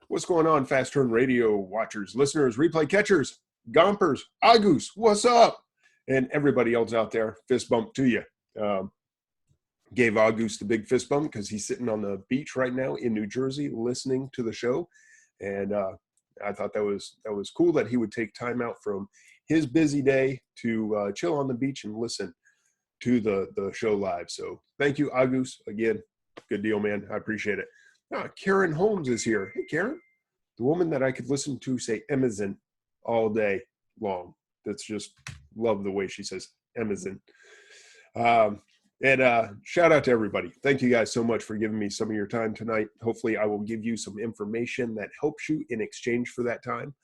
What's going on, Fast Turn Radio watchers, listeners, replay catchers, gompers, Agus, what's up? And everybody else out there, fist bump to you. Gave Agus the big fist bump because he's sitting on the beach right now in New Jersey listening to the show. And I thought that was cool that he would take time out from his busy day to chill on the beach and listen to the show live. So thank you, Agus. Again, good deal, man. I appreciate it. Karen Holmes is here. Hey, Karen. The woman that I could listen to say Amazon all day long. That's just love the way she says Amazon. And shout out to everybody. Thank you guys so much for giving me some of your time tonight. Hopefully I will give you some information that helps you in exchange for that time.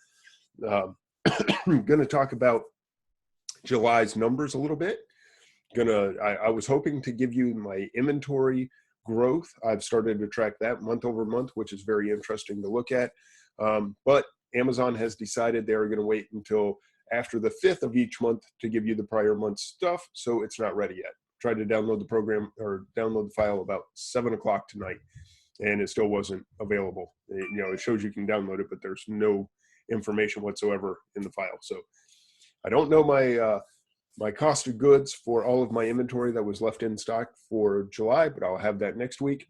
I'm going to talk about July's numbers a little bit. I was hoping to give you my inventory growth. I've started to track that month over month, which is very interesting to look at. But Amazon has decided they're going to wait until after the 5th of each month to give you the prior month's stuff. So it's not ready yet. Tried to download the program or download the file about 7 o'clock tonight, and it still wasn't available. It shows you can download it, but there's no information whatsoever in the file. So I don't know my cost of goods for all of my inventory that was left in stock for July, but I'll have that next week.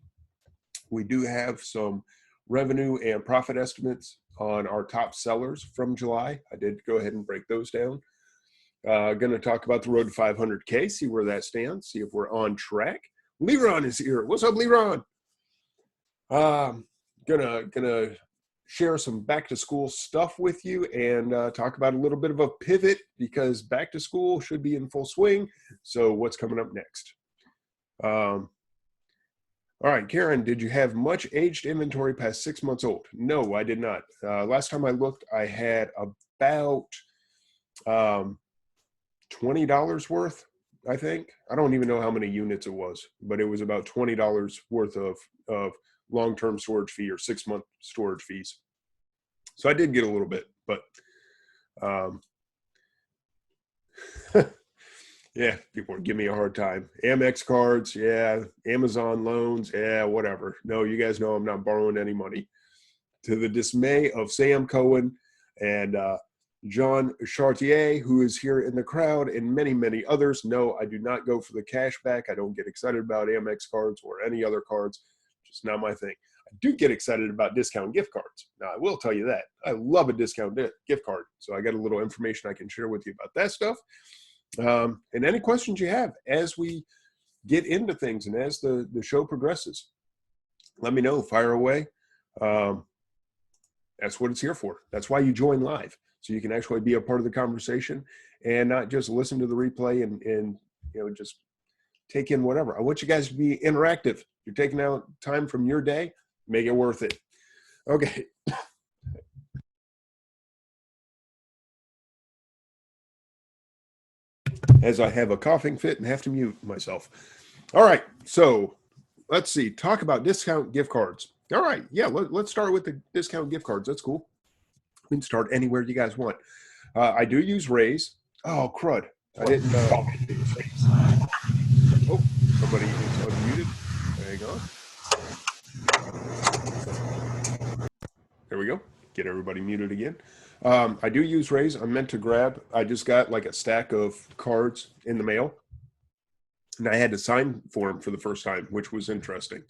We do have some revenue and profit estimates on our top sellers from July. I did go ahead and break those down. Going to talk about the road to 500K, see where that stands, see if we're on track. Leron is here. What's up, Leron? Gonna share some back to school stuff with you and talk about a little bit of a pivot because back to school should be in full swing. So what's coming up next? All right, Karen, did you have much aged inventory past 6 months old? No, I did not. Last time I looked, I had about $20 worth, I think. I don't even know how many units it was, but it was about $20 worth of long-term storage fee or 6-month storage fees. So I did get a little bit, but yeah, people give me a hard time. Amex cards, yeah. Amazon loans, yeah, whatever. No, you guys know I'm not borrowing any money. To the dismay of Sam Cohen and John Chartier, who is here in the crowd, and many, many others. No, I do not go for the cash back. I don't get excited about Amex cards or any other cards. Just not my thing. I do get excited about discount gift cards. Now, I will tell you that. I love a discount gift card. So I got a little information I can share with you about that stuff. And any questions you have as we get into things and as the show progresses, let me know. Fire away. That's what it's here for. That's why you join live. So you can actually be a part of the conversation and not just listen to the replay and just take in whatever. I want you guys to be interactive. You're taking out time from your day, make it worth it. Okay. As I have a coughing fit and have to mute myself. All right. So let's see. Talk about discount gift cards. All right. Yeah. Let's start with the discount gift cards. That's cool. We can start anywhere you guys want. I do use Raise. Oh, crud. I didn't. Oh, somebody is unmuted. Hang on. There we go. Get everybody muted again. I do use Raise. I'm meant to grab. I just got like a stack of cards in the mail, and I had to sign for them for the first time, which was interesting.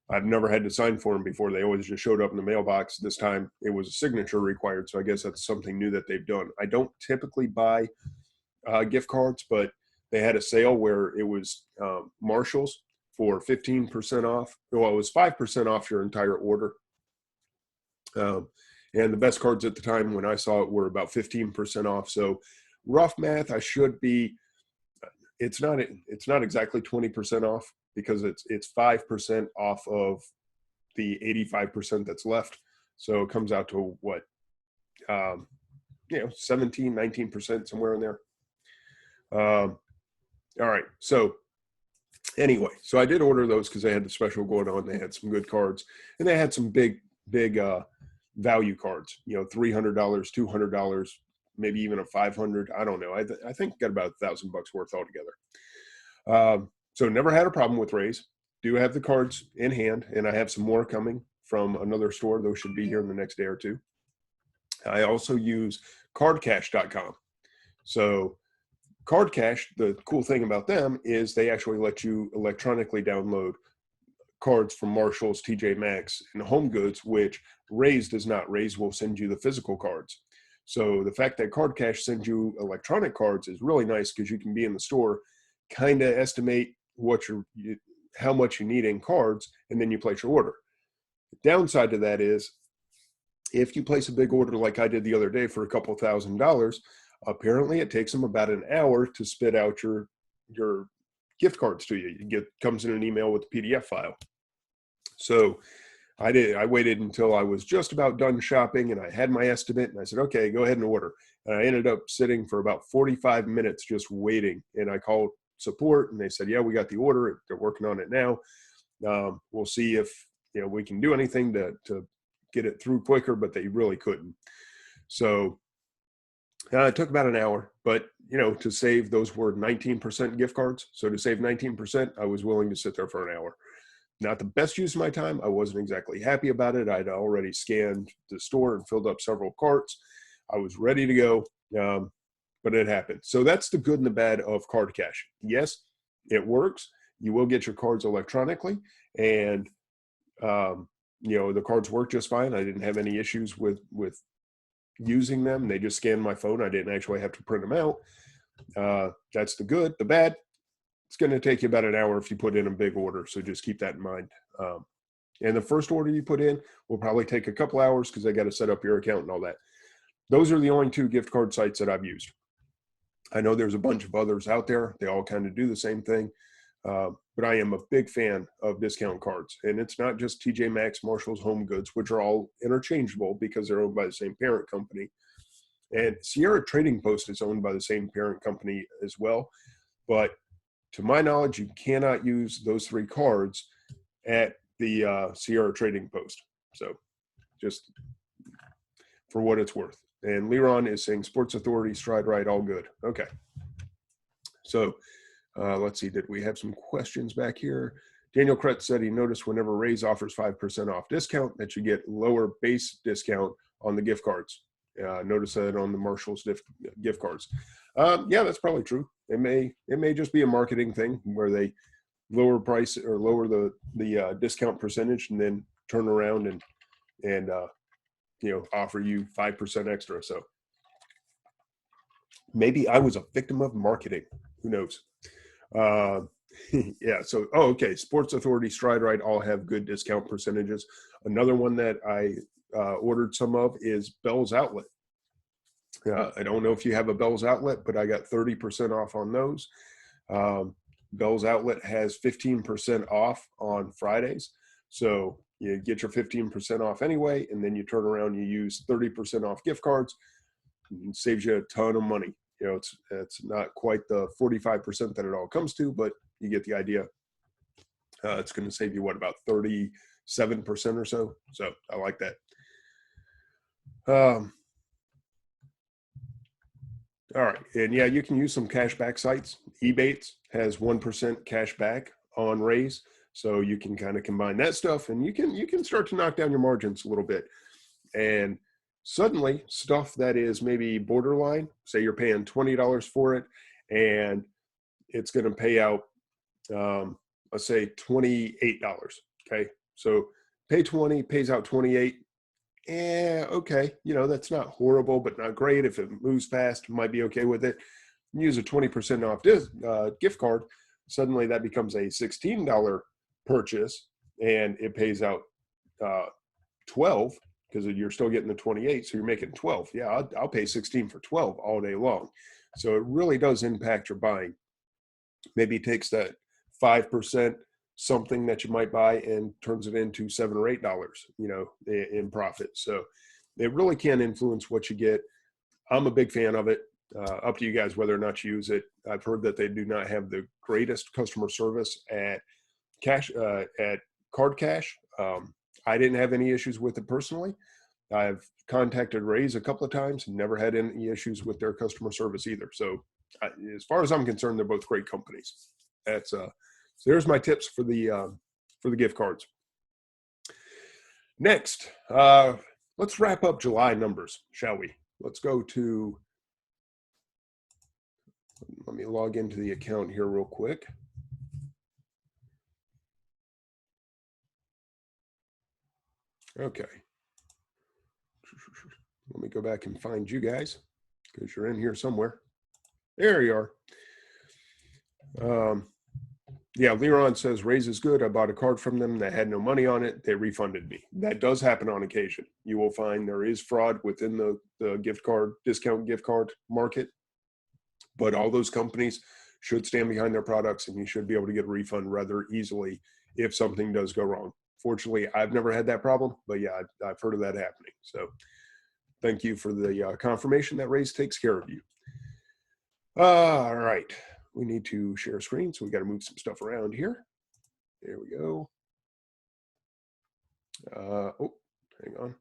I've never had to sign for them before. They always just showed up in the mailbox. This time it was a signature required. So I guess that's something new that they've done. I don't typically buy gift cards, but they had a sale where it was Marshall's for 15% off. Well, it was 5% off your entire order. And the best cards at the time when I saw it were about 15% off. So rough math, I should be, it's not exactly 20% off, because it's 5% off of the 85% that's left. So it comes out to what, 17, 19%, somewhere in there. All right. So anyway, so I did order those because they had the special going on. They had some good cards, and they had some big value cards, $300, $200, maybe even a $500. I don't know. I think got about $1,000 worth altogether. So never had a problem with Raise. Do have the cards in hand, and I have some more coming from another store. Those should be here in the next day or two. I also use cardcash.com. So CardCash, the cool thing about them is they actually let you electronically download cards from Marshalls, TJ Maxx, and Home Goods, which Raise does not. Raise will send you the physical cards. So the fact that CardCash sends you electronic cards is really nice because you can be in the store, kind of estimate how much you need in cards, and then you place your order. The downside to that is if you place a big order like I did the other day for a couple $1,000s, apparently it takes them about an hour to spit out your gift cards to you. Comes in an email with the PDF file. So I waited until I was just about done shopping and I had my estimate and I said, okay, go ahead and order. And I ended up sitting for about 45 minutes just waiting. And I called support and they said, yeah, we got the order. They're working on it now. We'll see if we can do anything to get it through quicker, but they really couldn't. So it took about an hour, but to save, those were 19% gift cards. So to save 19%, I was willing to sit there for an hour. Not the best use of my time. I wasn't exactly happy about it. I'd already scanned the store and filled up several carts. I was ready to go, but it happened. So that's the good and the bad of CardCash. Yes, it works. You will get your cards electronically, and the cards work just fine. I didn't have any issues with using them. They just scanned my phone. I didn't actually have to print them out. That's the good. The bad, it's going to take you about an hour if you put in a big order. So just keep that in mind. And the first order you put in will probably take a couple hours because I got to set up your account and all that. Those are the only 2 gift card sites that I've used. I know there's a bunch of others out there. They all kind of do the same thing. But I am a big fan of discount cards. And it's not just TJ Maxx, Marshalls, Home Goods, which are all interchangeable because they're owned by the same parent company. And Sierra Trading Post is owned by the same parent company as well. But to my knowledge, you cannot use those 3 cards at the Sierra Trading Post. So just for what it's worth. And Leron is saying Sports Authority, Stride Rite, all good. Okay. So let's see, did we have some questions back here? Daniel Kretz said he noticed whenever Raise offers 5% off discount that you get lower base discount on the gift cards. Notice that on the Marshalls gift cards. Yeah, that's probably true. It may just be a marketing thing where they lower price or lower the discount percentage and then turn around and offer you 5% extra. So maybe I was a victim of marketing. Who knows? Yeah. So, okay. Sports Authority, Stride Rite all have good discount percentages. Another one that I ordered some of is Bell's Outlet. I don't know if you have a Bell's Outlet, but I got 30% off on those. Bell's Outlet has 15% off on Fridays. So you get your 15% off anyway, and then you turn around, you use 30% off gift cards, and it saves you a ton of money. It's not quite the 45% that it all comes to, but you get the idea. It's going to save you about 37% or so. So I like that. All right. And yeah, you can use some cashback sites. Ebates has 1% cash back on Raise. So you can kind of combine that stuff and you can start to knock down your margins a little bit. And suddenly stuff that is maybe borderline, say you're paying $20 for it and it's going to pay out, let's say $28. Okay. So pay 20, pays out 28. Okay. That's not horrible, but not great. If it moves fast, might be okay with it. Use a 20% off gift card. Suddenly that becomes a $16 purchase and it pays out 12 because you're still getting the 28. So you're making 12. Yeah. I'll pay 16 for 12 all day long. So it really does impact your buying. Maybe it takes that 5% something that you might buy and turns it into $7 or $8, in profit. So it really can influence what you get. I'm a big fan of it. Up to you guys whether or not you use it. I've heard that they do not have the greatest customer service at CardCash. I didn't have any issues with it personally. I've contacted Raise a couple of times and never had any issues with their customer service either. So as far as I'm concerned, they're both great companies. So there's my tips for the gift cards. Next, let's wrap up July numbers, shall we? Let's go to, let me log into the account here real quick. Okay. Let me go back and find you guys because you're in here somewhere. There you are. Yeah, Leron says raise is good. I bought a card from them that had no money on it. They refunded me. That does happen on occasion. You will find there is fraud within the gift card, discount gift card market, but all those companies should stand behind their products and you should be able to get a refund rather easily if something does go wrong. Fortunately, I've never had that problem, but yeah, I've heard of that happening. So thank you for the confirmation that raise takes care of you. All right. We need to share a screen, so we got to move some stuff around here. There we go. Oh, hang on.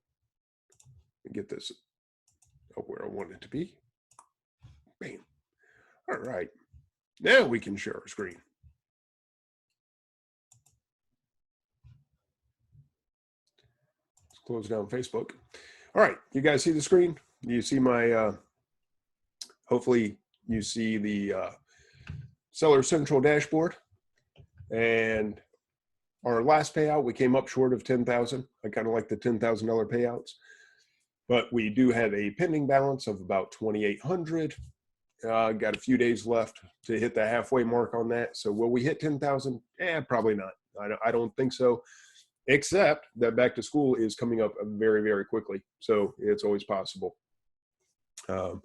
Let me get this up where I want it to be. Bam. All right. Now we can share our screen. Let's close down Facebook. All right. You guys see the screen? You see my, hopefully you see the Seller Central dashboard. And our last payout, we came up short of 10,000. I kind of like the $10,000 payouts, but we do have a pending balance of about 2,800. Got a few days left to hit the halfway mark on that. So will we hit 10,000? Probably not. I don't think so, except that back to school is coming up very, very quickly. So it's always possible. I'll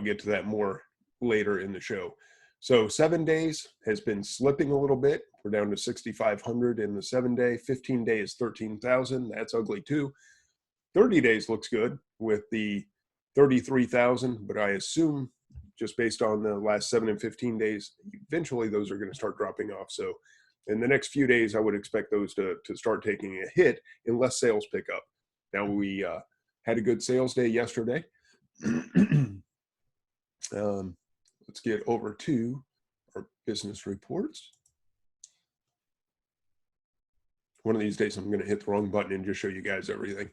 get to that more later in the show. So 7 days has been slipping a little bit. We're down to 6,500 in the 7 day. 15 days, 13,000. That's ugly too. 30 days looks good with the 33,000, but I assume just based on the last 7 and 15 days, eventually those are going to start dropping off. So in the next few days, I would expect those to start taking a hit unless sales pick up. Now we had a good sales day yesterday. Let's get over to our business reports. One of these days, I'm going to hit the wrong button and just show you guys everything.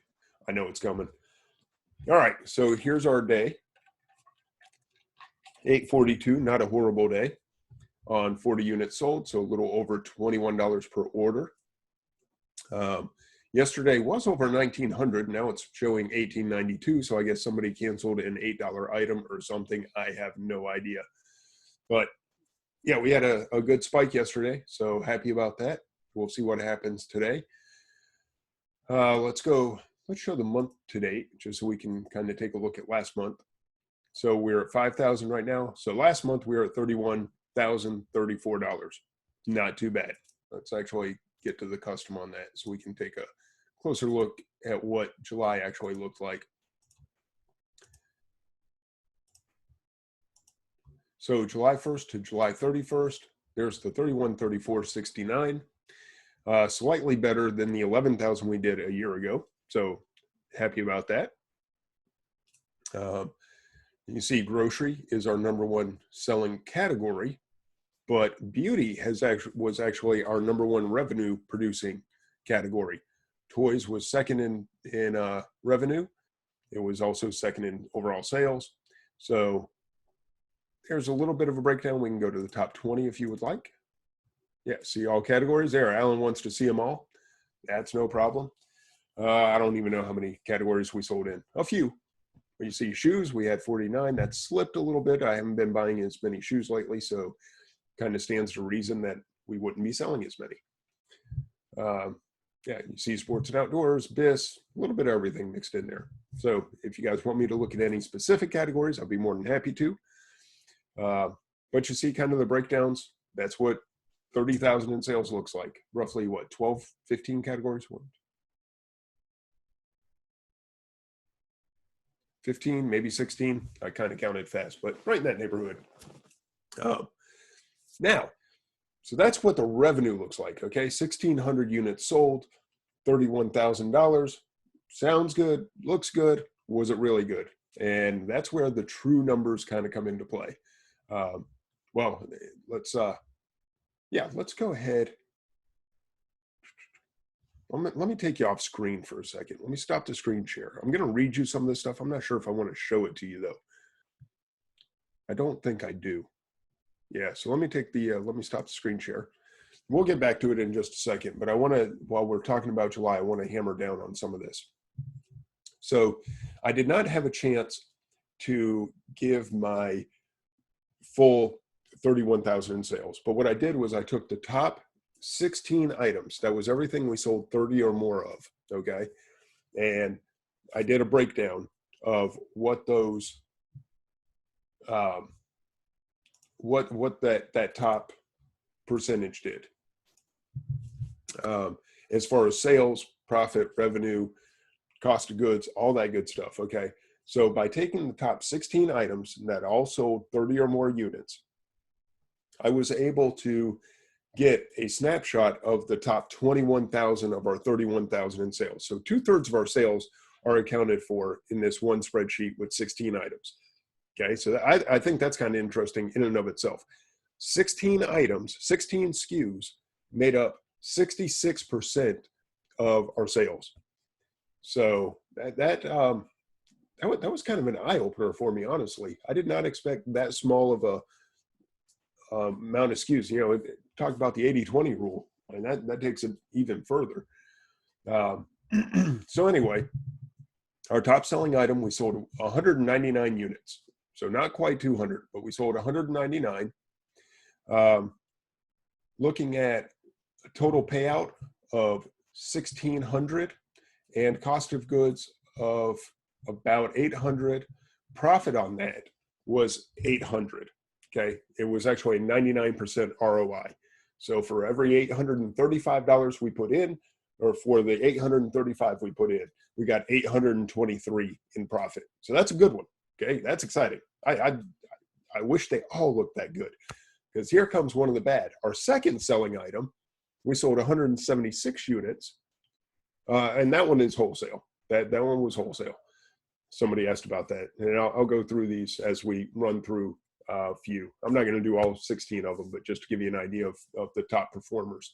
I know it's coming. All right, so here's our day. 842, not a horrible day on 40 units sold, so a little over $21 per order. Yesterday was over 1,900. Now it's showing 1,892. So I guess somebody canceled an $8 item or something. I have no idea. But yeah, we had a good spike yesterday. So happy about that. We'll see what happens today. Let's show the month to date just so we can kind of take a look at last month. So we're at 5,000 right now. So last month we were at $31,034. Not too bad. Let's actually get to the custom on that so we can take a closer look at what July actually looked like. So July 1st to July 31st, there's the 31,3469, slightly better than the 11,000 we did a year ago. So happy about that. You see grocery is our #1 selling category, but beauty was actually our #1 revenue producing category. Toys was second in revenue. It was also second in overall sales. So there's a little bit of a breakdown. We can go to the top 20 if you would like. Yeah, see all categories there. Alan wants to see them all. That's no problem. I don't even know how many categories we sold in. A few. When you see shoes, we had 49. That slipped a little bit. I haven't been buying as many shoes lately, so kind of stands to reason that we wouldn't be selling as many. Yeah, you see sports and outdoors, BIS, a little bit of everything mixed in there. So if you guys want me to look at any specific categories, I'll be more than happy to. But you see kind of the breakdowns. That's what 30,000 in sales looks like. Roughly what, 12, 15 categories? 15, maybe 16. I kind of counted fast, but right in that neighborhood. Now, so that's what the revenue looks like, okay? 1,600 units sold, $31,000. Sounds good, looks good. Was it really good? And that's where the true numbers kind of come into play. Well, let's go ahead. let me take you off screen for a second. Let me stop the screen share. I'm going to read you some of this stuff. I'm not sure if I want to show it to you though. I don't think I do. Yeah, so let me take the, let me stop the screen share. We'll get back to it in just a second, but I want to, while we're talking about July, I want to hammer down on some of this. So I did not have a chance to give my full 31,000 in sales, but what I did was I took the top 16 items. That was everything we sold 30 or more of, okay? And I did a breakdown of what those, what that top percentage did. As far as sales, profit, revenue, cost of goods, all that good stuff, okay? So by taking the top 16 items that all sold 30 or more units, I was able to get a snapshot of the top 21,000 of our 31,000 in sales. So 2/3 of our sales are accounted for in this one spreadsheet with 16 items. Okay, so I think that's kind of interesting in and of itself. 16 items, 16 SKUs made up 66% of our sales. So that was kind of an eye opener for me, honestly. I did not expect that small of a amount of SKUs. You know, talk about the 80-20 rule, and that takes it even further. So anyway, our top selling item, we sold 199 units. So not quite 200, but we sold 199. Looking at a total payout of 1,600 and cost of goods of about 800. Profit on that was 800. Okay, it was actually a 99% ROI. So for every $835 we put in, or for the 835 we put in, we got 823 in profit. So that's a good one. Okay, that's exciting. I wish they all looked that good, because here comes one of the bad. Our second selling item, we sold 176 units, and that one is wholesale. That one was wholesale. Somebody asked about that, and I'll go through these as we run through a few. I'm not going to do all 16 of them, but just to give you an idea of the top performers.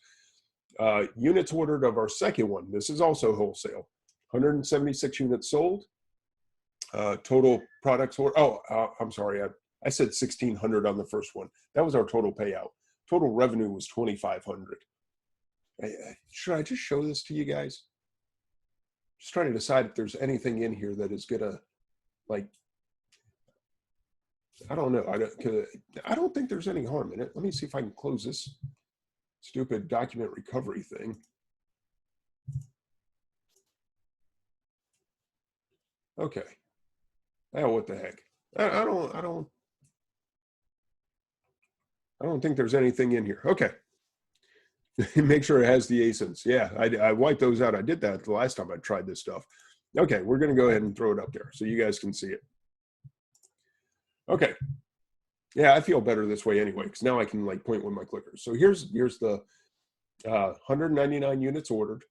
Units ordered of our second one, this is also wholesale. 176 units sold. Total products ordered. I'm sorry. I said 1,600 on the first one. That was our total payout. Total revenue was 2,500. Should I just show this to you guys? Just trying to decide if there's anything in here that is gonna, like, I don't know. I don't think there's any harm in it. Let me see if I can close this stupid document recovery thing. Okay. Oh, what the heck? I don't think there's anything in here. Okay. Make sure it has the ASINs. Yeah, I wiped those out. I did that the last time I tried this stuff. Okay, we're going to go ahead and throw it up there so you guys can see it. Okay. Yeah, I feel better this way anyway, because now I can like point with my clickers. So here's the 199 units ordered,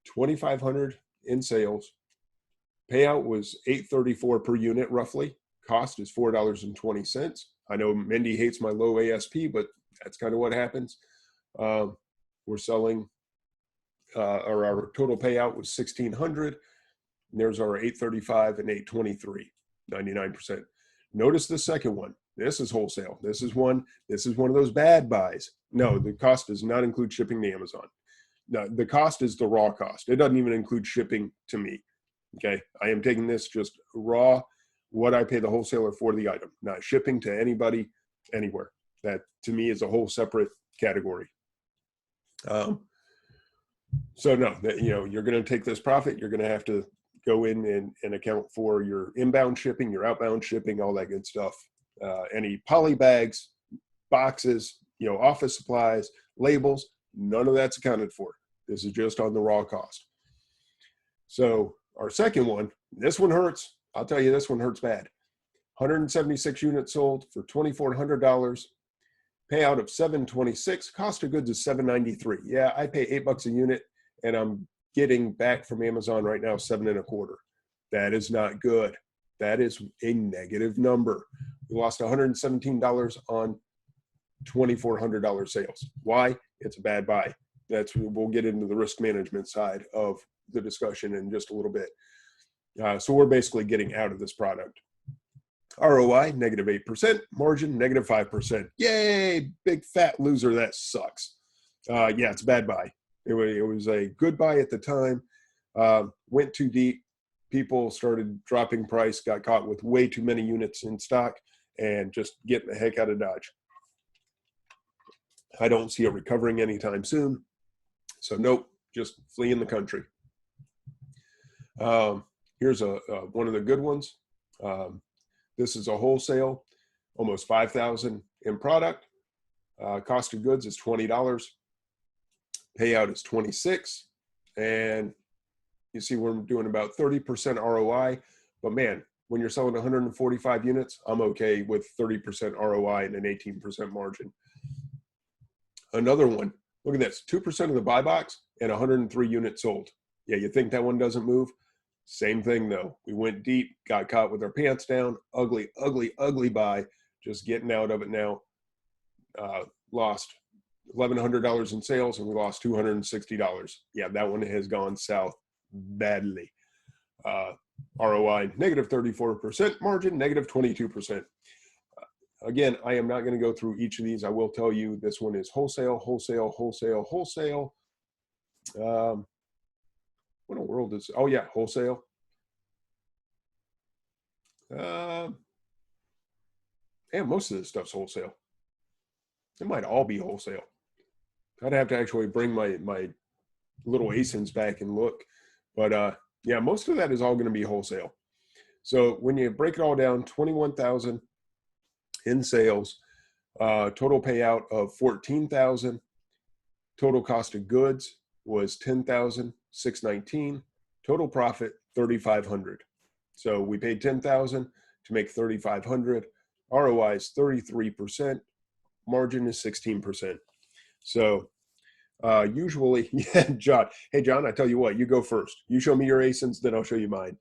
2,500 in sales. Payout was $834 per unit roughly. Cost is $4.20. I know Mindy hates my low ASP, but that's kind of what happens. We're selling, or our total payout was 1,600. There's our 835 and 823, 99%. Notice the second one. This is wholesale. This is one of those bad buys. No, the cost does not include shipping to Amazon. No, the cost is the raw cost. It doesn't even include shipping to me. Okay, I am taking this just raw, what I pay the wholesaler for the item, not shipping to anybody, anywhere. That to me is a whole separate category. So no, you're going to take this profit. You're going to have to go in and account for your inbound shipping, your outbound shipping, all that good stuff. Any poly bags, boxes, office supplies, labels, none of that's accounted for. This is just on the raw cost. So our second one, this one hurts. I'll tell you, this one hurts bad. 176 units sold for $2,400. Payout of $726. Cost of goods is $793. Yeah, I pay $8 a unit, and I'm getting back from Amazon right now $7.25. That is not good. That is a negative number. We lost $117 on $2,400 sales. Why? It's a bad buy. we'll get into the risk management side of the discussion in just a little bit. So we're basically getting out of this product. ROI, -8%, margin, -5%. Yay, big fat loser, that sucks. Yeah, it's a bad buy. It was a good buy at the time, went too deep. People started dropping price, got caught with way too many units in stock, and just getting the heck out of Dodge. I don't see it recovering anytime soon. So nope, just fleeing the country. Here's one of the good ones. This is a wholesale, almost $5,000 in product. Cost of goods is $20. Payout is $26. And you see we're doing about 30% ROI. But man, when you're selling 145 units, I'm okay with 30% ROI and an 18% margin. Another one, look at this, 2% of the buy box and 103 units sold. Yeah, you think that one doesn't move? Same thing though. We went deep, got caught with our pants down, ugly, ugly, ugly buy, just getting out of it now. Lost $1,100 in sales and we lost $260. Yeah, that one has gone south badly. ROI, -34%, margin, -22%. Again, I am not going to go through each of these. I will tell you this one is wholesale, wholesale, wholesale, wholesale. What in the world is, oh yeah, wholesale. And most of this stuff's wholesale. It might all be wholesale. I'd have to actually bring my little ASINs back and look. But yeah, most of that is all going to be wholesale. So when you break it all down, 21,000 in sales, total payout of 14,000, total cost of goods was 10,619, total profit 3,500. So we paid 10,000 to make 3,500. ROI is 33%, margin is 16%. So usually, yeah, John. Hey, John, I tell you what, you go first. You show me your ASINs, then I'll show you mine.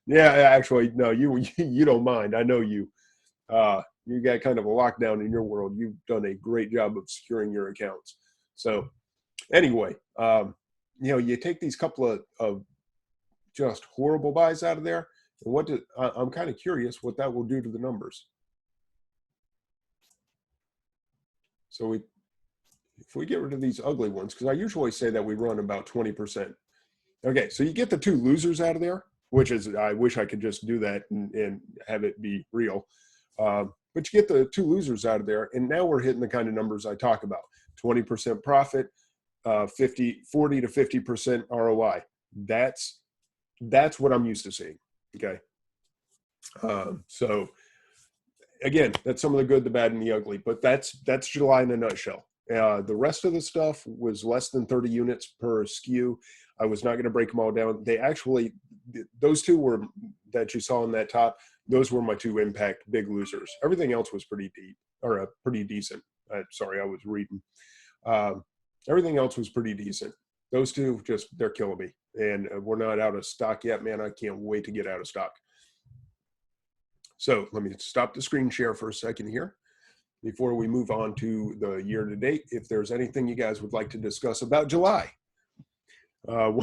Yeah, actually, no, you don't mind. I know you. You got kind of a lockdown in your world. You've done a great job of securing your accounts. So anyway, you take these couple of just horrible buys out of there, and I'm kind of curious what that will do to the numbers. So if we get rid of these ugly ones, because I usually say that we run about 20%. Okay, so you get the two losers out of there, which is, I wish I could just do that and have it be real. But you get the two losers out of there, and now we're hitting the kind of numbers I talk about. 20% profit, 40 to 50% ROI. That's what I'm used to seeing, okay? So again, that's some of the good, the bad, and the ugly, but that's July in a nutshell. The rest of the stuff was less than 30 units per SKU. I was not going to break them all down. They actually, those two were that you saw in that top, those were my two impact big losers. Everything else was pretty deep, or pretty decent. Sorry, I was reading. Everything else was pretty decent. Those two, they're killing me. And we're not out of stock yet, man. I can't wait to get out of stock. So let me stop the screen share for a second here before we move on to the year to date. If there's anything you guys would like to discuss about July. One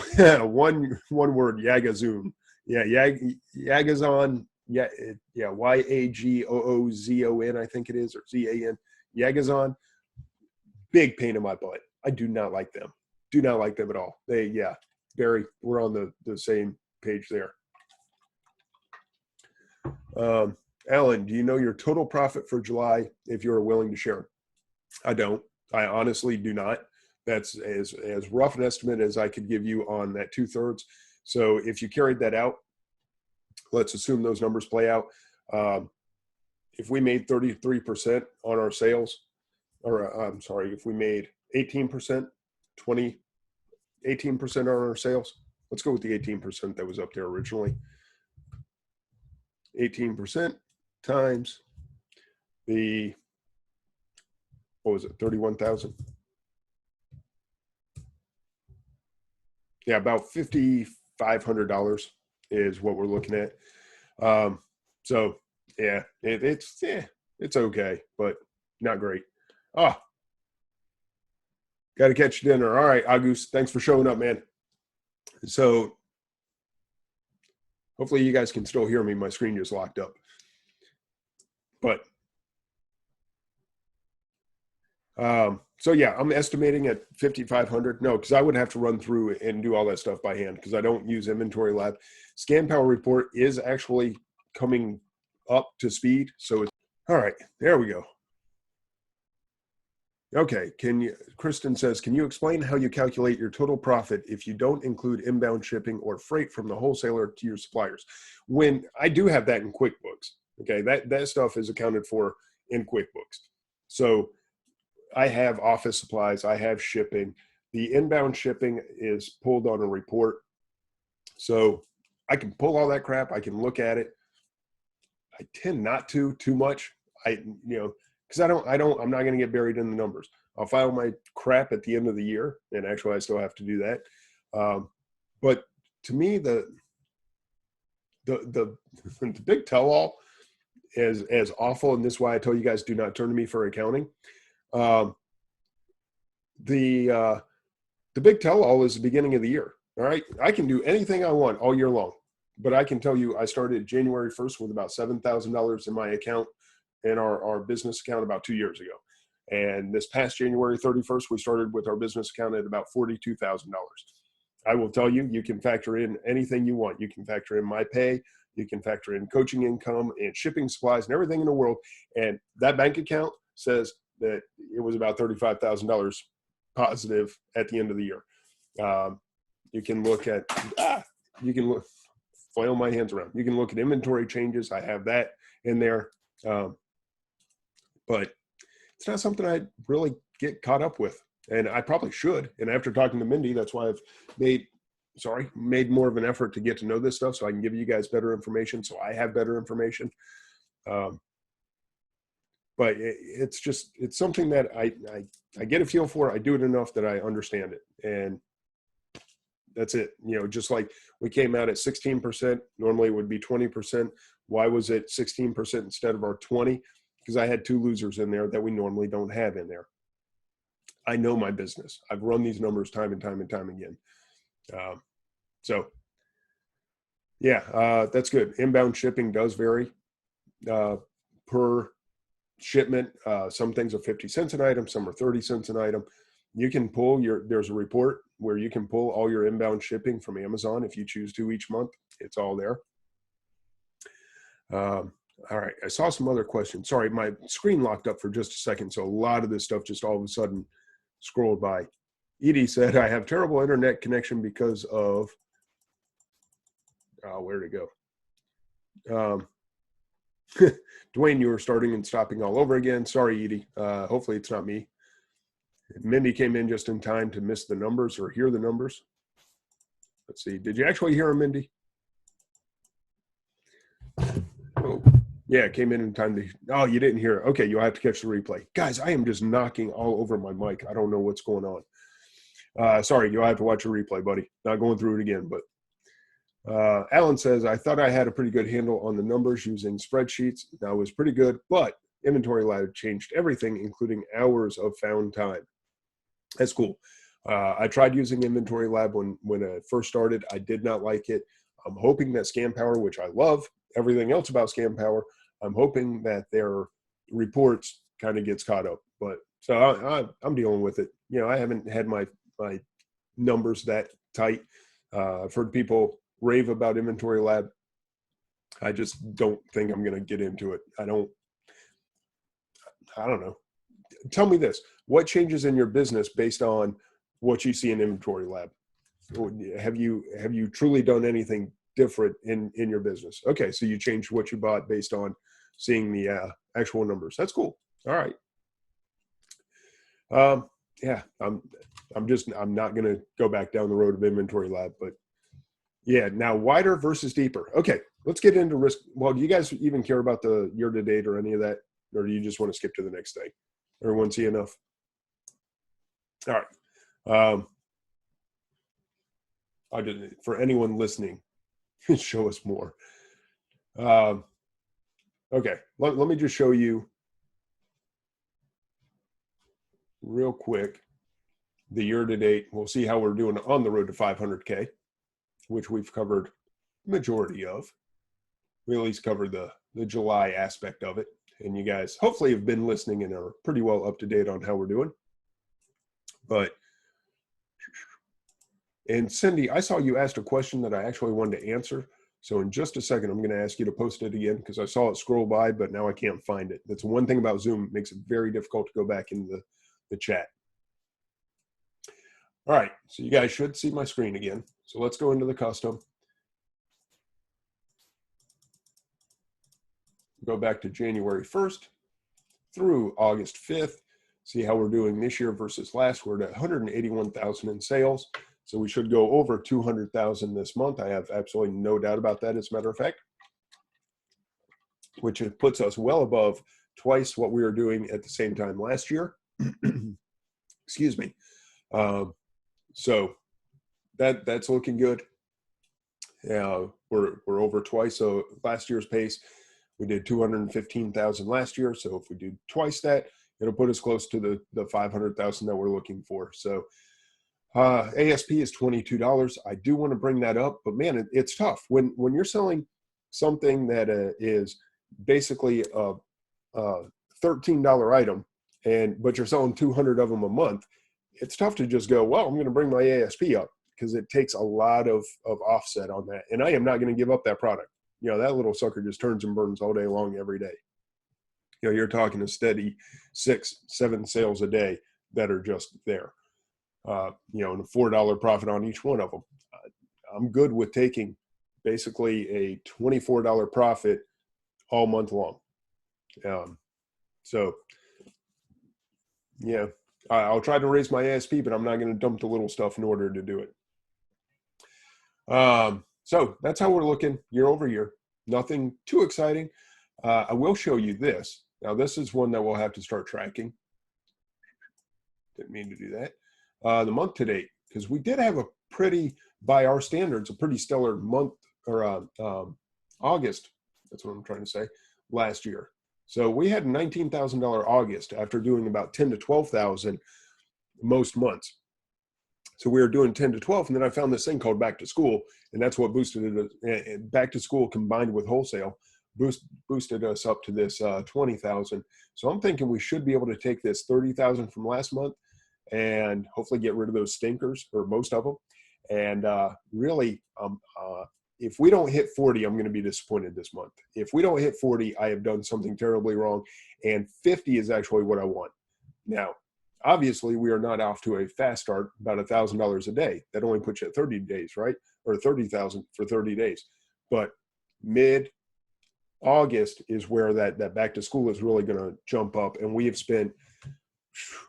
word, Yagazoon. Yeah, Yagazon. Yeah, Yagoozon, I think it is, or ZAN. Yagazon. Big pain in my butt. I do not like them. Do not like them at all. Barry, we're on the same page there. Alan, do you know your total profit for July if you're willing to share? I don't. I honestly do not. That's as rough an estimate as I could give you on that 2/3. So if you carried that out, let's assume those numbers play out. If we made 33% on our sales, or I'm sorry, if we made 18%, 18% on our sales, let's go with the 18% that was up there originally. 18% times the, what was it, 31,000? Yeah, about $5,500 is what we're looking at. So yeah, it's okay, but not great. Got to catch dinner. All right, August, thanks for showing up, man. So hopefully you guys can still hear me. My screen just locked up. But so yeah, I'm estimating at 5,500. No, because I would have to run through and do all that stuff by hand because I don't use Inventory Lab. Scan Power Report is actually coming up to speed. So it's all right. There we go. Okay. Kristen says, can you explain how you calculate your total profit if you don't include inbound shipping or freight from the wholesaler to your suppliers? When I do have that in QuickBooks, okay, that stuff is accounted for in QuickBooks. So I have office supplies, I have shipping. The inbound shipping is pulled on a report. So I can pull all that crap. I can look at it. I tend not to too much. Because I'm not going to get buried in the numbers. I'll file my crap at the end of the year. And actually I still have to do that. But to me, the big tell-all is as awful. And this is why I tell you guys, do not turn to me for accounting. The big tell-all is the beginning of the year. All right. I can do anything I want all year long, but I can tell you I started January 1st with about $7,000 in my account, in our business account, about 2 years ago. And this past January 31st, we started with our business account at about $42,000. I will tell you, you can factor in anything you want. You can factor in my pay. You can factor in coaching income and shipping supplies and everything in the world. And that bank account says that it was about $35,000 positive at the end of the year. You can look at, flail my hands around. You can look at inventory changes. I have that in there. But it's not something I really get caught up with. And I probably should. And after talking to Mindy, that's why I've made more of an effort to get to know this stuff so I can give you guys better information. So I have better information. But it's something that I get a feel for. I do it enough that I understand it. And that's it. Just like we came out at 16%, normally it would be 20%. Why was it 16% instead of our 20? Because I had two losers in there that we normally don't have in there. I know my business. I've run these numbers time and time and time again. So yeah, that's good. Inbound shipping does vary per shipment. Some things are 50 cents an item. Some are 30 cents an item. You can pull there's a report where you can pull all your inbound shipping from Amazon if you choose to each month. It's all there. All right. I saw some other questions. Sorry, my screen locked up for just a second. So a lot of this stuff just all of a sudden scrolled by. Edie said, I have terrible internet connection because of, where'd it go? Duane, you were starting and stopping all over again. Sorry, Edie. Hopefully it's not me. Mindy came in just in time to miss the numbers or hear the numbers. Let's see. Did you actually hear them, Mindy? Oh, yeah, came in time to. Oh, you didn't hear it. Okay, you'll have to catch the replay. Guys, I am just knocking all over my mic. I don't know what's going on. Sorry, you'll have to watch a replay, buddy. Not going through it again, but Alan says, I thought I had a pretty good handle on the numbers using spreadsheets. That was pretty good, but Inventory Lab changed everything, including hours of found time. That's cool. I tried using Inventory Lab when I first started. I did not like it. I'm hoping that Scan Power, which I love everything else about Scan Power, I'm hoping that their reports kind of gets caught up. But so I'm dealing with it. I haven't had my numbers that tight. I've heard people rave about Inventory Lab. I just don't think I'm going to get into it. I don't know. Tell me this. What changes in your business based on what you see in Inventory Lab? Have you truly done anything different in your business? Okay, so you changed what you bought based on seeing the actual numbers. That's cool. All right. Yeah, I'm not going to go back down the road of Inventory Lab, but yeah, now wider versus deeper. Okay, let's get into risk. Well, do you guys even care about the year to date or any of that? Or do you just want to skip to the next thing? Everyone see enough? All right. I didn't, for anyone listening, show us more. Okay, let me just show you real quick the year to date. We'll see how we're doing on the road to 500K, which we've covered majority of. We at least covered the July aspect of it. And you guys hopefully have been listening and are pretty well up to date on how we're doing. But, and Cindy, I saw you asked a question that I actually wanted to answer. So in just a second, I'm going to ask you to post it again because I saw it scroll by, but now I can't find it. That's one thing about Zoom. It makes it very difficult to go back in the chat. All right, so you guys should see my screen again. So let's go into the custom. Go back to January 1st through August 5th. See how we're doing this year versus last. We're at 181,000 in sales. So we should go over 200,000 this month. I have absolutely no doubt about that, as a matter of fact, which puts us well above twice what we were doing at the same time last year. Excuse me. So that's looking good. We're over twice. So last year's pace, we did 215,000 last year. So if we do twice that, it'll put us close to the 500,000 that we're looking for. So ASP is $22. I do want to bring that up, but man, it's tough when you're selling something that is basically a $13 item, but you're selling 200 of them a month. It's tough to just go, well, I'm going to bring my ASP up, because it takes a lot of offset on that. And I am not going to give up that product. You know, that little sucker just turns and burns all day long, every day. You know, you're talking a steady 6-7 sales a day that are just there. You know, and a $4 profit on each one of them. I'm good with taking basically a $24 profit all month long. So, yeah, I'll try to raise my ASP, but I'm not going to dump the little stuff in order to do it. So that's how we're looking year over year. Nothing too exciting. I will show you this. Now, this is one that we'll have to start tracking. Didn't mean to do that. The month to date, because we did have a pretty, by our standards, a pretty stellar month, or August. That's what I'm trying to say, last year. So we had a $19,000 August after doing about 10 to 12,000 most months. So we were doing 10 to 12, and then I found this thing called back to school, and that's what boosted it. Back to school combined with wholesale boosted us up to this 20,000. So I'm thinking we should be able to take this 30,000 from last month and hopefully get rid of those stinkers, or most of them. And really, if we don't hit 40, I'm going to be disappointed this month. If we don't hit 40, I have done something terribly wrong, and 50 is actually what I want. Now, obviously, we are not off to a fast start, about $1,000 a day. That only puts you at 30 days, right? Or 30,000 for 30 days. But mid-August is where that back to school is really going to jump up. And we have spent,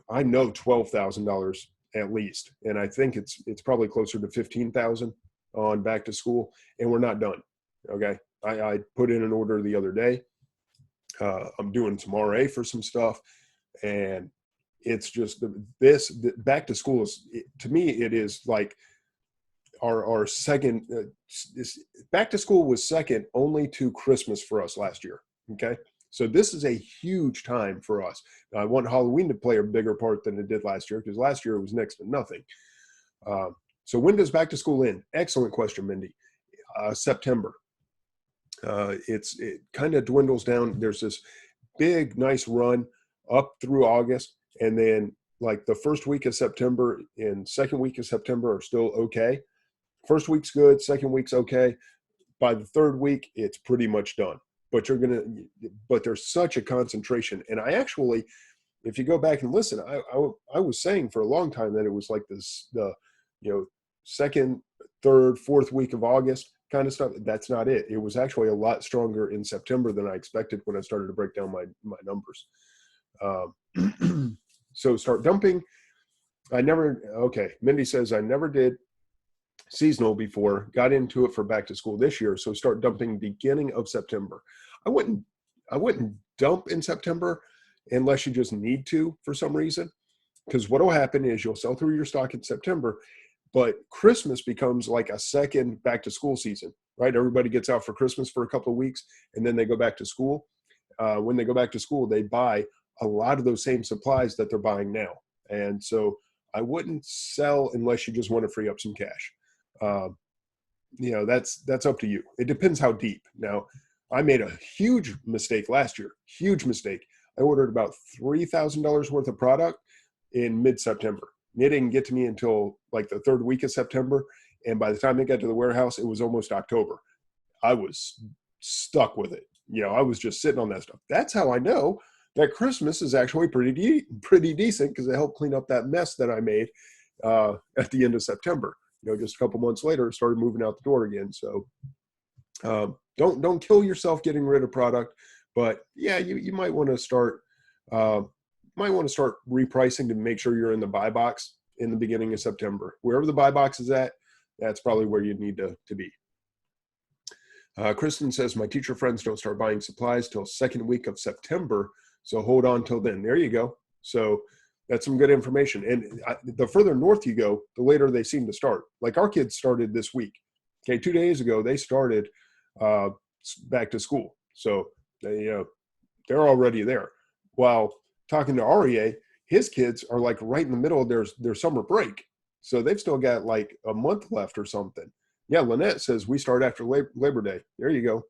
I know, $12,000 at least. And I think it's probably closer to 15,000 on back to school. And we're not done. Okay. I put in an order the other day. I'm doing some RA for some stuff. And it's just this back to school is, to me, it is like our second. Back to school was second only to Christmas for us last year. Okay, so this is a huge time for us. Now, I want Halloween to play a bigger part than it did last year, because last year it was next to nothing. So when does back to school end? Excellent question, Mindy. September. It kind of dwindles down. There's this big, nice run up through August. And then like the first week of September and second week of September are still okay. First week's good. Second week's okay. By the third week, it's pretty much done. But there's such a concentration. And I actually, if you go back and listen, I was saying for a long time that it was like this, second, third, fourth week of August kind of stuff. That's not it. It was actually a lot stronger in September than I expected when I started to break down my numbers. So start dumping. Mindy says, I never did seasonal before, got into it for back to school this year. So start dumping beginning of September. I wouldn't dump in September unless you just need to for some reason. Because what will happen is you'll sell through your stock in September, but Christmas becomes like a second back to school season, right? Everybody gets out for Christmas for a couple of weeks and then they go back to school. When they go back to school, they buy a lot of those same supplies that they're buying now. And so I wouldn't sell unless you just want to free up some cash. Um, that's up to you. It depends how deep. Now, I made a huge mistake last year. Huge mistake. I ordered about $3,000 worth of product in mid-September. It didn't get to me until like the third week of September, and by the time it got to the warehouse, it was almost October. I was stuck with it. I was just sitting on that stuff. That's how I know that Christmas is actually pretty decent, because it helped clean up that mess that I made at the end of September. Just a couple months later, it started moving out the door again. So don't kill yourself getting rid of product, but yeah, you might want to start repricing to make sure you're in the buy box in the beginning of September. Wherever the buy box is at, that's probably where you need to be. Kristen says, my teacher friends don't start buying supplies till second week of September, so hold on till then. There you go. So that's some good information. And the further north you go, the later they seem to start. Like our kids started this week. Okay, 2 days ago, they started back to school. So they're already there. While talking to REA, his kids are like right in the middle of their summer break. So they've still got like a month left or something. Yeah, Lynette says we start after Labor Day. There you go.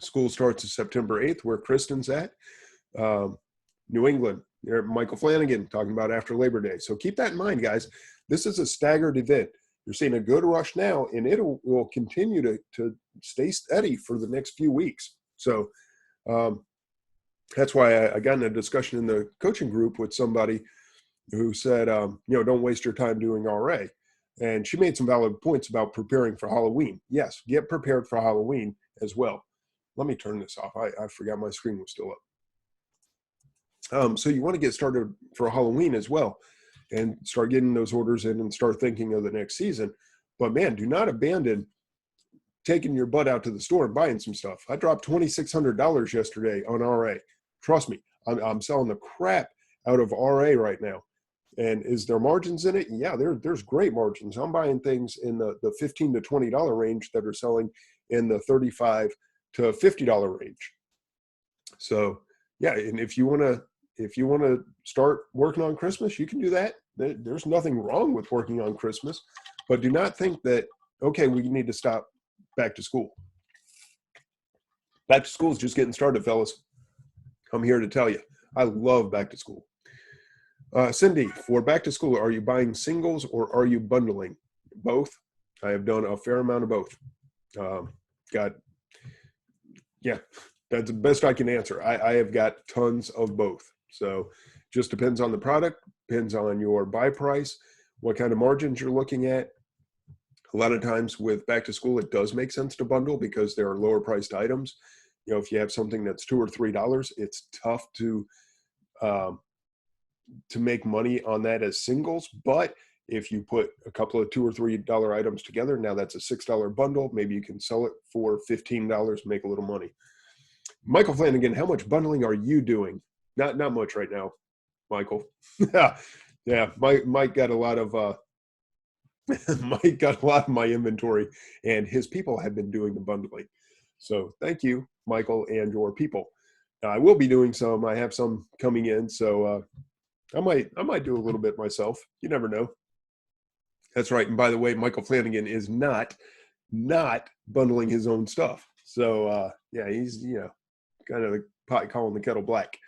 School starts on September 8th, where Kristen's at. New England, Michael Flanagan talking about after Labor Day. So keep that in mind, guys. This is a staggered event. You're seeing a good rush now, and it will continue to stay steady for the next few weeks. So that's why I got in a discussion in the coaching group with somebody who said, don't waste your time doing RA. And she made some valid points about preparing for Halloween. Yes, get prepared for Halloween as well. Let me turn this off. I forgot my screen was still up. So you want to get started for Halloween as well and start getting those orders in and start thinking of the next season. But man, do not abandon taking your butt out to the store and buying some stuff. I dropped $2,600 yesterday on RA. Trust me, I'm selling the crap out of RA right now. And is there margins in it? Yeah, there's great margins. I'm buying things in the $15 to $20 range that are selling in the $35 to $50 range. So yeah, and if you want to start working on Christmas, you can do that. There's nothing wrong with working on Christmas, but do not think that, okay, we need to stop back to school. Back to school is just getting started, fellas. I'm here to tell you, I love back to school. Cindy, for back to school, are you buying singles or are you bundling? Both. I have done a fair amount of both. That's the best I can answer. I have got tons of both. So just depends on the product, depends on your buy price, what kind of margins you're looking at. A lot of times with back to school, it does make sense to bundle because there are lower priced items. If you have something that's $2 or $3, it's tough to make money on that as singles. But if you put a couple of $2 or $3 items together, now that's a $6 bundle. Maybe you can sell it for $15, make a little money. Michael Flanagan, how much bundling are you doing? Not much right now, Michael. Yeah, Mike got a lot of Mike got a lot of my inventory, and his people have been doing the bundling. So thank you, Michael, and your people. I will be doing some. I have some coming in, so I might do a little bit myself. You never know. That's right. And by the way, Michael Flanagan is not bundling his own stuff. So yeah, he's kind of the pot calling the kettle black.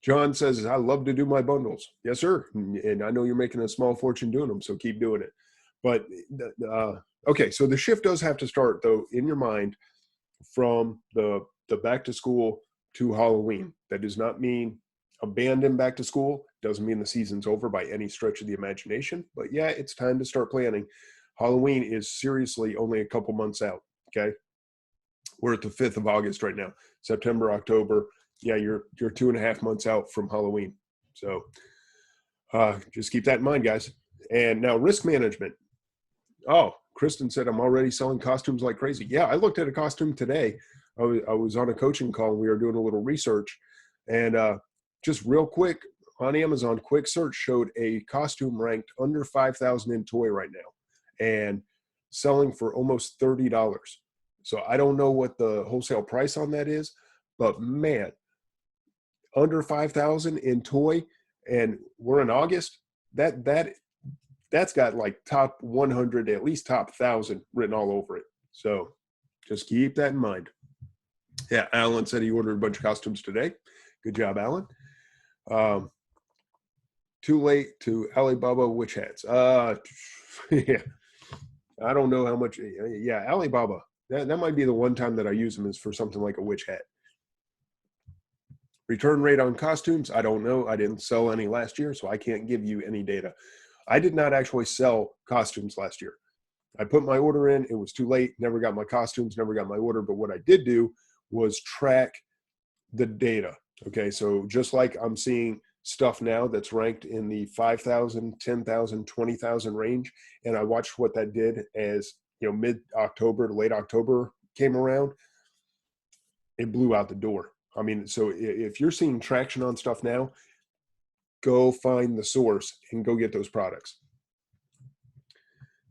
John says, I love to do my bundles. Yes, sir. And I know you're making a small fortune doing them, so keep doing it. But okay, so the shift does have to start though in your mind from the back to school to Halloween. That does not mean abandon back to school. Doesn't mean the season's over by any stretch of the imagination. But yeah, it's time to start planning. Halloween is seriously only a couple months out. Okay, we're at the 5th of August right now. September, October. Yeah, you're 2.5 months out from Halloween. So just keep that in mind, guys. And now risk management. Oh, Kristen said, I'm already selling costumes like crazy. Yeah, I looked at a costume today. I was on a coaching call. And we were doing a little research. And just real quick, on Amazon, quick search showed a costume ranked under $5,000 in toy right now and selling for almost $30. So I don't know what the wholesale price on that is, but man, under $5,000 in toy and we're in August, that's got like top 100, at least top 1,000 written all over it. So just keep that in mind. Yeah, Alan said he ordered a bunch of costumes today. Good job, Alan. Too late to Alibaba witch hats. Yeah, I don't know how much. Yeah, Alibaba. That might be the one time that I use them is for something like a witch hat. Return rate on costumes, I don't know. I didn't sell any last year, so I can't give you any data. I did not actually sell costumes last year. I put my order in. It was too late. Never got my costumes, never got my order. But what I did do was track the data. Okay, so just like I'm seeing stuff now that's ranked in the 5,000, 10,000, 20,000 range, and I watched what that did as, you know, mid-October to late October came around, it blew out the door. I mean, so if you're seeing traction on stuff now, go find the source and go get those products.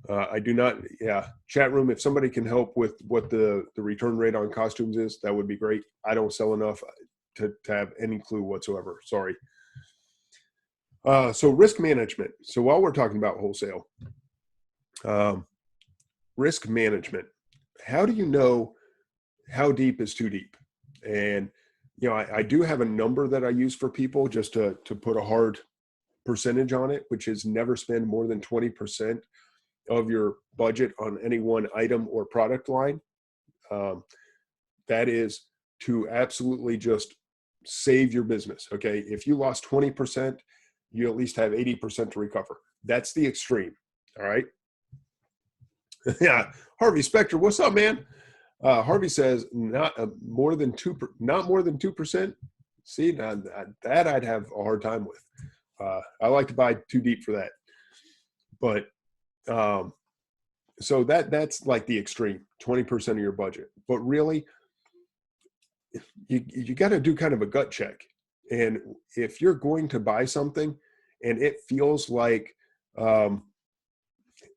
I do not, yeah, chat room, if somebody can help with what the return rate on costumes is, that would be great. I don't sell enough to have any clue whatsoever. Sorry. So risk management. So while we're talking about wholesale, risk management, how do you know how deep is too deep? And, you know, I do have a number that I use for people just to put a hard percentage on it, which is never spend more than 20% of your budget on any one item or product line. That is to absolutely just save your business. Okay. If you lost 20%, you at least have 80% to recover. That's the extreme. All right. Yeah. Harvey Specter, what's up, man? Harvey says not more than 2%. See, that I'd have a hard time with. I like to buy too deep for that. But so that's like the extreme, 20% of your budget. But really, you got to do kind of a gut check. And if you're going to buy something and it feels like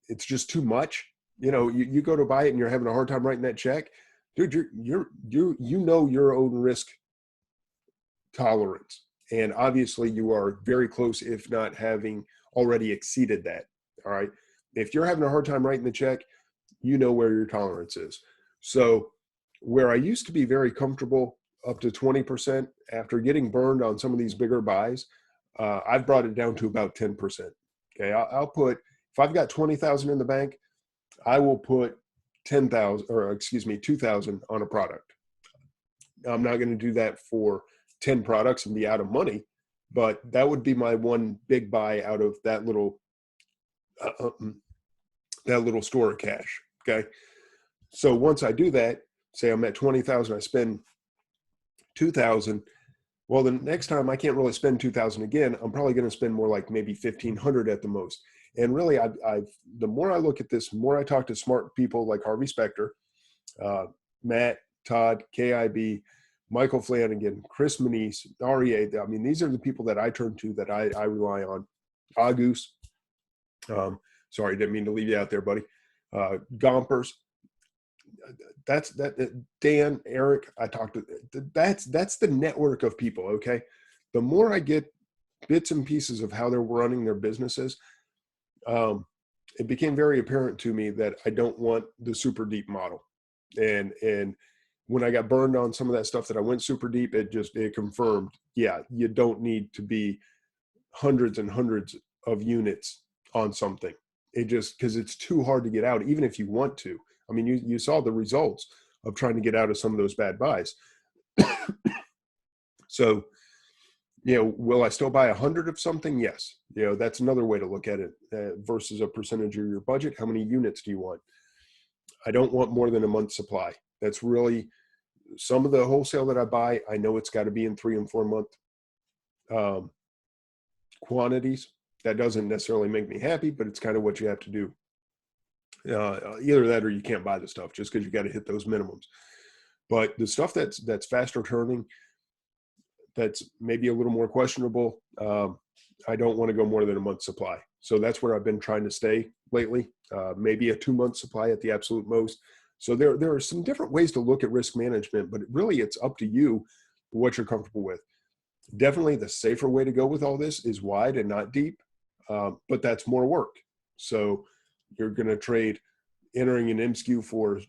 it's just too much, you know, you go to buy it and you're having a hard time writing that check, dude, you know your own risk tolerance. And obviously you are very close, if not having already exceeded that. All right. If you're having a hard time writing the check, you know where your tolerance is. So where I used to be very comfortable up to 20%, after getting burned on some of these bigger buys, I've brought it down to about 10%. Okay. I'll put, if I've got 20,000 in the bank, I will put 2,000 on a product. I'm not going to do that for 10 products and be out of money, but that would be my one big buy out of that little store of cash. Okay. So once I do that, say I'm at 20,000, I spend 2,000. Well, the next time I can't really spend 2,000 again. I'm probably going to spend more like maybe 1,500 at the most. And really, the more I look at this, the more I talk to smart people like Harvey Specter, Matt, Todd, KIB, Michael Flanagan, Chris Manise, REA. I mean, these are the people that I turn to, that I rely on. Agus. Sorry, didn't mean to leave you out there, buddy. Gompers. Dan, Eric, I talked to. That's the network of people. Okay, the more I get bits and pieces of how they're running their businesses, it became very apparent to me that I don't want the super deep model. And when I got burned on some of that stuff that I went super deep, it confirmed, yeah, you don't need to be hundreds and hundreds of units on something. It just, because it's too hard to get out, even if you want to. I mean, you saw the results of trying to get out of some of those bad buys. So, you know, will I still buy 100 of something? Yes. You know, that's another way to look at it versus a percentage of your budget. How many units do you want? I don't want more than a month's supply. That's really some of the wholesale that I buy. I know it's got to be in 3 and 4 month quantities. That doesn't necessarily make me happy, but it's kind of what you have to do. Either that or you can't buy the stuff just because you got to hit those minimums. But the stuff that's faster turning, that's maybe a little more questionable, I don't want to go more than a month's supply. So that's where I've been trying to stay lately, maybe a 2-month supply at the absolute most. So there are some different ways to look at risk management, but really it's up to you what you're comfortable with. Definitely the safer way to go with all this is wide and not deep, but that's more work. So you're going to trade entering an MSKU for,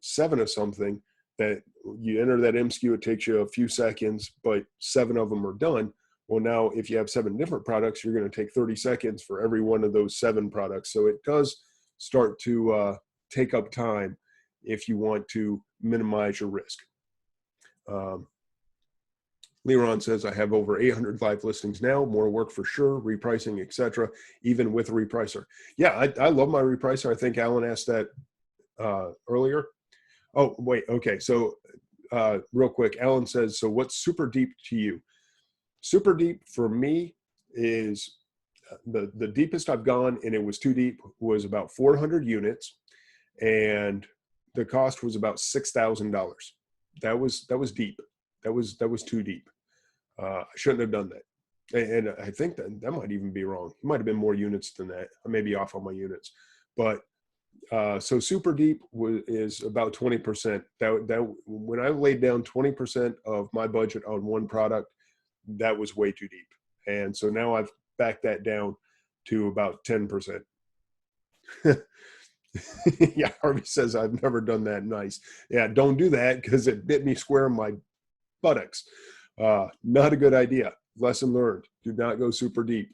7 of something that you enter that MSKU, it takes you a few seconds, but 7 of them are done. Well, now if you have 7 different products, you're going to take 30 seconds for every one of those 7 products. So it does start to take up time if you want to minimize your risk. Leron says, I have over 800 live listings now, more work for sure, repricing, etc., even with a repricer. Yeah, I love my repricer. I think Alan asked that earlier. Oh, wait, okay. So real quick, Alan says, so what's super deep to you? Super deep for me is the deepest I've gone, and it was too deep, was about 400 units, and the cost was about $6,000. That was deep. That was too deep. I shouldn't have done that. And I think that might even be wrong. It might have been more units than that. I may be off on my units. But so super deep is about 20%. That when I laid down 20% of my budget on one product, that was way too deep. And so now I've backed that down to about 10%. Yeah, Harvey says, I've never done that. Nice. Yeah, don't do that because it bit me square in my buttocks. Not a good idea. Lesson learned. Do not go super deep.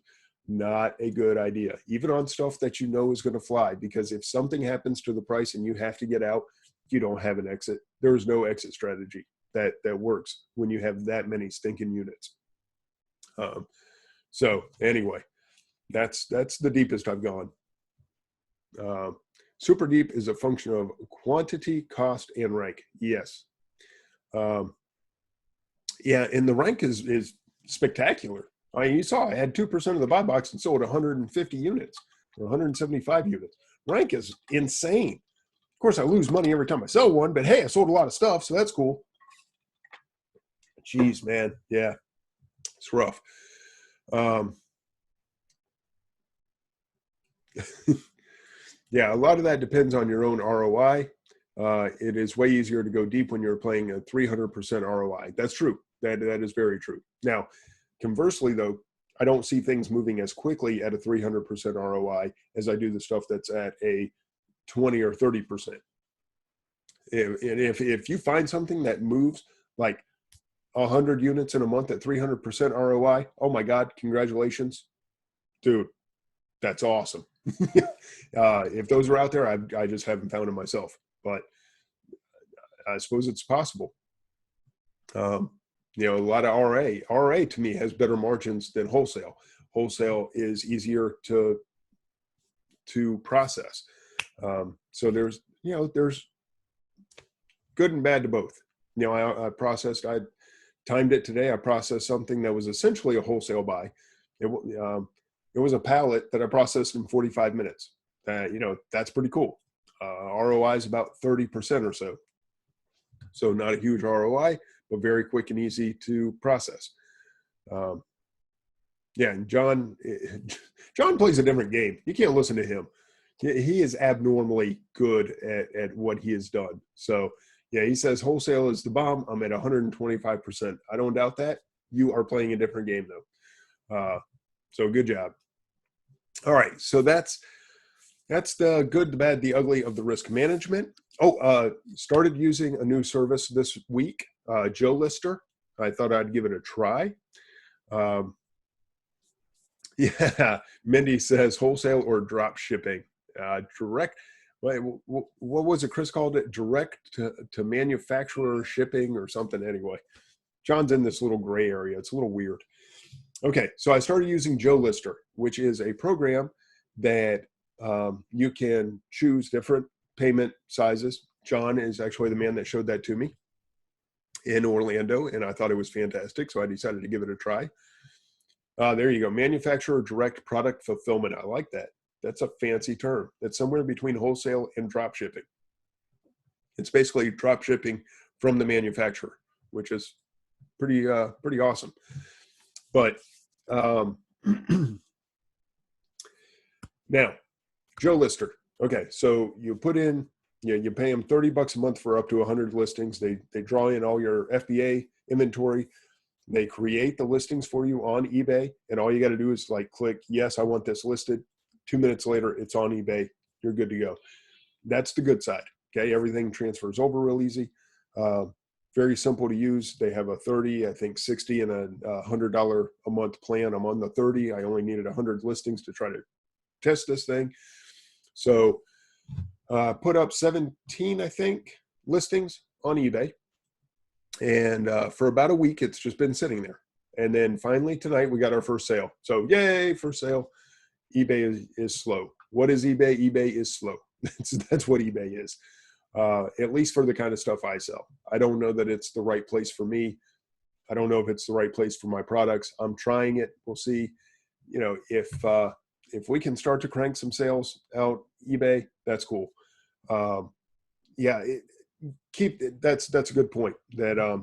Not a good idea. Even on stuff that you know is going to fly, because if something happens to the price and you have to get out, you don't have an exit. There's no exit strategy that works when you have that many stinking units. So anyway, that's the deepest I've gone. Super deep is a function of quantity, cost, and rank. Yes. Yeah, and the rank is spectacular. I mean, you saw I had 2% of the buy box and sold 150 units or 175 units. Rank is insane. Of course, I lose money every time I sell one, but hey, I sold a lot of stuff, so that's cool. Jeez, man. Yeah, it's rough. Yeah, a lot of that depends on your own ROI. It is way easier to go deep when you're playing a 300% ROI. That's true. That is very true. Now, conversely, though, I don't see things moving as quickly at a 300% ROI as I do the stuff that's at a 20 or 30%. If you find something that moves like 100 units in a month at 300% ROI, oh my God, congratulations, dude, that's awesome. If those are out there, I just haven't found them myself, but I suppose it's possible. A lot of RA to me has better margins than wholesale. Wholesale is easier to process. So there's good and bad to both. I timed it today. I processed something that was essentially a wholesale buy. It was a pallet that I processed in 45 minutes. That's pretty cool. ROI is about 30% or so. So not a huge ROI, but very quick and easy to process. Yeah, and John plays a different game. You can't listen to him. He is abnormally good at what he has done. So yeah, he says wholesale is the bomb. I'm at 125%. I don't doubt that. You are playing a different game though. So good job. All right, so that's the good, the bad, the ugly of the risk management. Started using a new service this week, Joe Lister. I thought I'd give it a try. Yeah, Mindy says wholesale or drop shipping. Direct. What was it Chris called it? Direct to manufacturer shipping or something. Anyway, John's in this little gray area. It's a little weird. Okay, so I started using Joe Lister, which is a program that you can choose different payment sizes. John is actually the man that showed that to me in Orlando, and I thought it was fantastic, so I decided to give it a try. There you go, manufacturer direct product fulfillment. I like that. That's a fancy term. That's somewhere between wholesale and drop shipping. It's basically drop shipping from the manufacturer, which is pretty awesome. But now, Joe Lister. Okay, so you put in, you pay them $30 a month for up to 100 listings. They draw in all your FBA inventory. They create the listings for you on eBay, and all you got to do is like click, yes, I want this listed. 2 minutes later, it's on eBay. You're good to go. That's the good side. Okay, everything transfers over real easy. Very simple to use. They have a 30, I think 60 and a $100 a month plan. I'm on the 30. I only needed 100 listings to try to test this thing. So put up 17, I think, listings on eBay. And for about a week, it's just been sitting there. And then finally tonight, we got our first sale. So yay, first sale. eBay is slow. What is eBay? eBay is slow. That's what eBay is, at least for the kind of stuff I sell. I don't know that it's the right place for me. I don't know if it's the right place for my products. I'm trying it. We'll see. You know, if we can start to crank some sales out eBay, that's cool. That's a good point that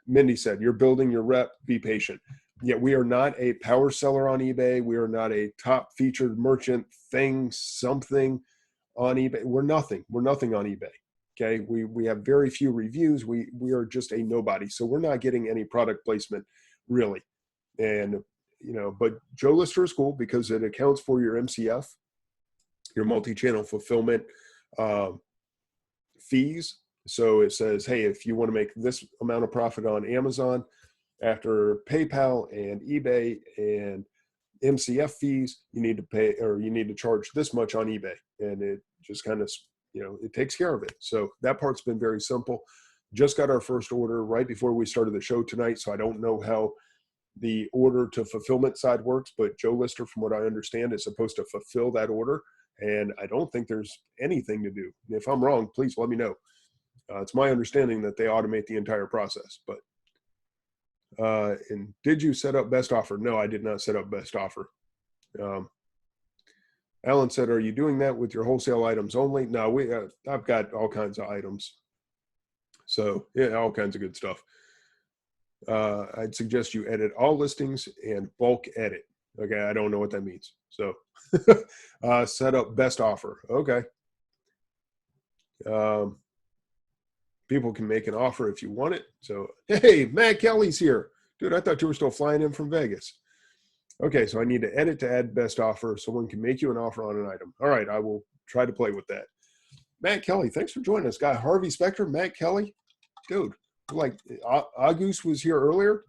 Mindy said. You're building your rep. Be patient. Yeah, we are not a power seller on eBay. We are not a top featured merchant something on eBay. We're nothing. We're nothing on eBay. Okay, we have very few reviews. We are just a nobody. So we're not getting any product placement really. And but Joe Lister is cool because it accounts for your MCF, your multi-channel fulfillment fees. So it says, hey, if you want to make this amount of profit on Amazon after PayPal and eBay and MCF fees, you need to pay, or you need to charge this much on eBay. And it just kind of, it takes care of it. So that part's been very simple. Just got our first order right before we started the show tonight. So I don't know how the order to fulfillment side works, but Joe Lister, from what I understand, is supposed to fulfill that order. And I don't think there's anything to do. If I'm wrong, please let me know. It's my understanding that they automate the entire process, but and did you set up best offer? No, I did not set up best offer. Alan said, are you doing that with your wholesale items only? No, I've got all kinds of items. So yeah, all kinds of good stuff. I'd suggest you edit all listings and bulk edit. Okay. I don't know what that means. So set up best offer. Okay. People can make an offer if you want it. So, hey, Matt Kelly's here. Dude, I thought you were still flying in from Vegas. Okay, so I need to edit to add best offer. Someone can make you an offer on an item. All right, I will try to play with that. Matt Kelly, thanks for joining us. Guy Harvey Specter, Matt Kelly. Dude, like August was here earlier.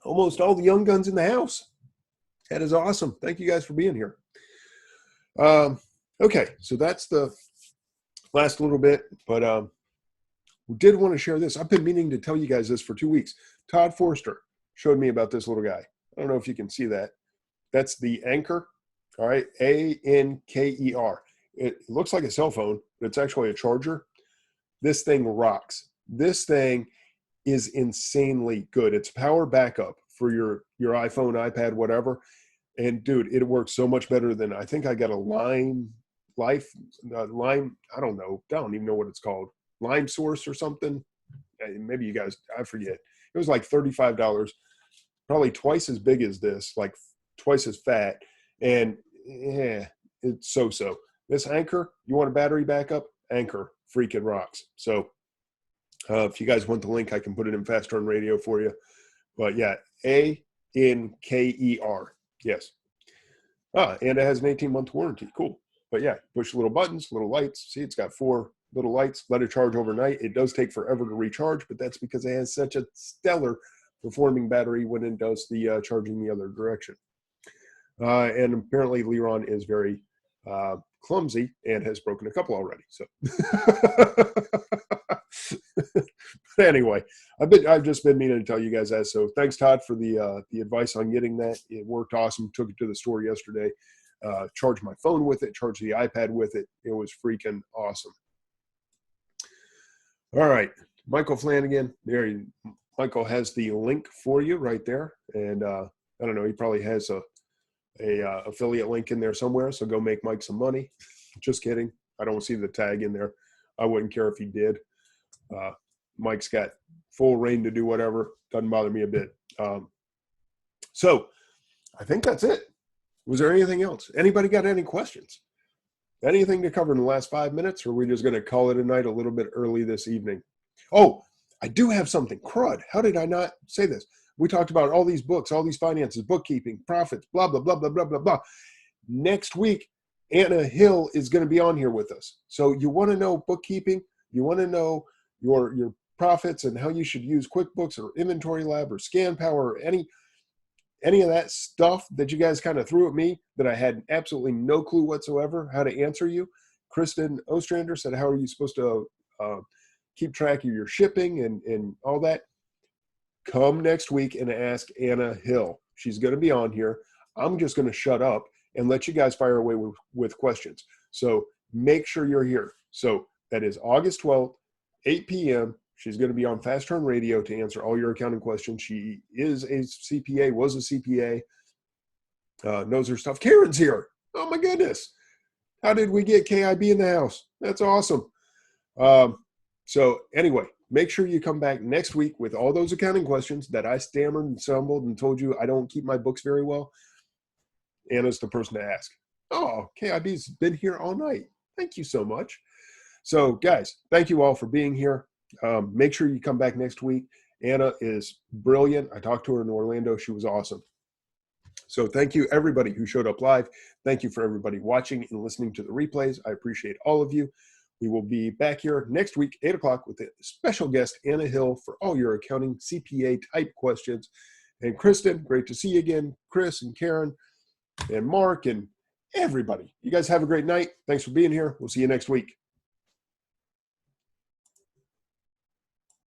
Almost all the young guns in the house. That is awesome. Thank you guys for being here. Okay, so that's the last little bit, but we did want to share this. I've been meaning to tell you guys this for 2 weeks. Todd Forster showed me about this little guy. I don't know if you can see that. That's the Anker. All right, Anker. It looks like a cell phone, but it's actually a charger. This thing rocks. This thing is insanely good. It's power backup for your iPhone, iPad, whatever. And dude, it works so much better than, I think I got a Lime, I don't know. I don't even know what it's called. Lime Source or something. Maybe you guys, I forget. It was like $35, probably twice as big as this, like twice as fat. And yeah, it's so. This Anker, you want a battery backup? Anker freaking rocks. So if you guys want the link, I can put it in Fast Turn Radio for you. But yeah, Anker. Yes. And it has an 18-month warranty. Cool. But yeah, push little buttons, little lights. See, it's got 4 little lights. Let it charge overnight. It does take forever to recharge, but that's because it has such a stellar performing battery when it does the charging the other direction. And apparently Leron is very clumsy and has broken a couple already. So but anyway, I've just been meaning to tell you guys that. So thanks, Todd, for the advice on getting that. It worked awesome. Took it to the store yesterday. Charged my phone with it. Charged the iPad with it. It was freaking awesome. All right, Michael Flanagan. Michael has the link for you right there, and I don't know. He probably has a affiliate link in there somewhere. So go make Mike some money. Just kidding. I don't see the tag in there. I wouldn't care if he did. Mike's got full reign to do whatever. Doesn't bother me a bit. So I think that's it. Was there anything else? Anybody got any questions? Anything to cover in the last 5 minutes, or are we just going to call it a night a little bit early this evening? Oh, I do have something. Crud. How did I not say this? We talked about all these books, all these finances, bookkeeping, profits, blah, blah, blah, blah, blah, blah, blah. Next week, Anna Hill is going to be on here with us. So you want to know bookkeeping, you want to know your profits and how you should use QuickBooks or Inventory Lab or ScanPower or any of that stuff that you guys kind of threw at me that I had absolutely no clue whatsoever how to answer you. Kristen Ostrander said, how are you supposed to keep track of your shipping and all that? Come next week and ask Anna Hill. She's going to be on here. I'm just going to shut up and let you guys fire away with questions. So make sure you're here. So that is August 12th, 8 p.m. She's going to be on Fast Turn Radio to answer all your accounting questions. She is a CPA, was a CPA, knows her stuff. Karen's here. Oh my goodness. How did we get KIB in the house? That's awesome. So anyway, make sure you come back next week with all those accounting questions that I stammered and stumbled and told you I don't keep my books very well. Anna's the person to ask. Oh, KIB's been here all night. Thank you so much. So guys, thank you all for being here. Make sure you come back next week. Anna is brilliant. I talked to her in Orlando. She was awesome. So thank you everybody who showed up live. Thank you for everybody watching and listening to the replays. I appreciate all of you. We will be back here next week, 8 o'clock, with a special guest, Anna Hill, for all your accounting CPA type questions. And Kristen, great to see you again. Chris and Karen and Mark and everybody. You guys have a great night. Thanks for being here. We'll see you next week.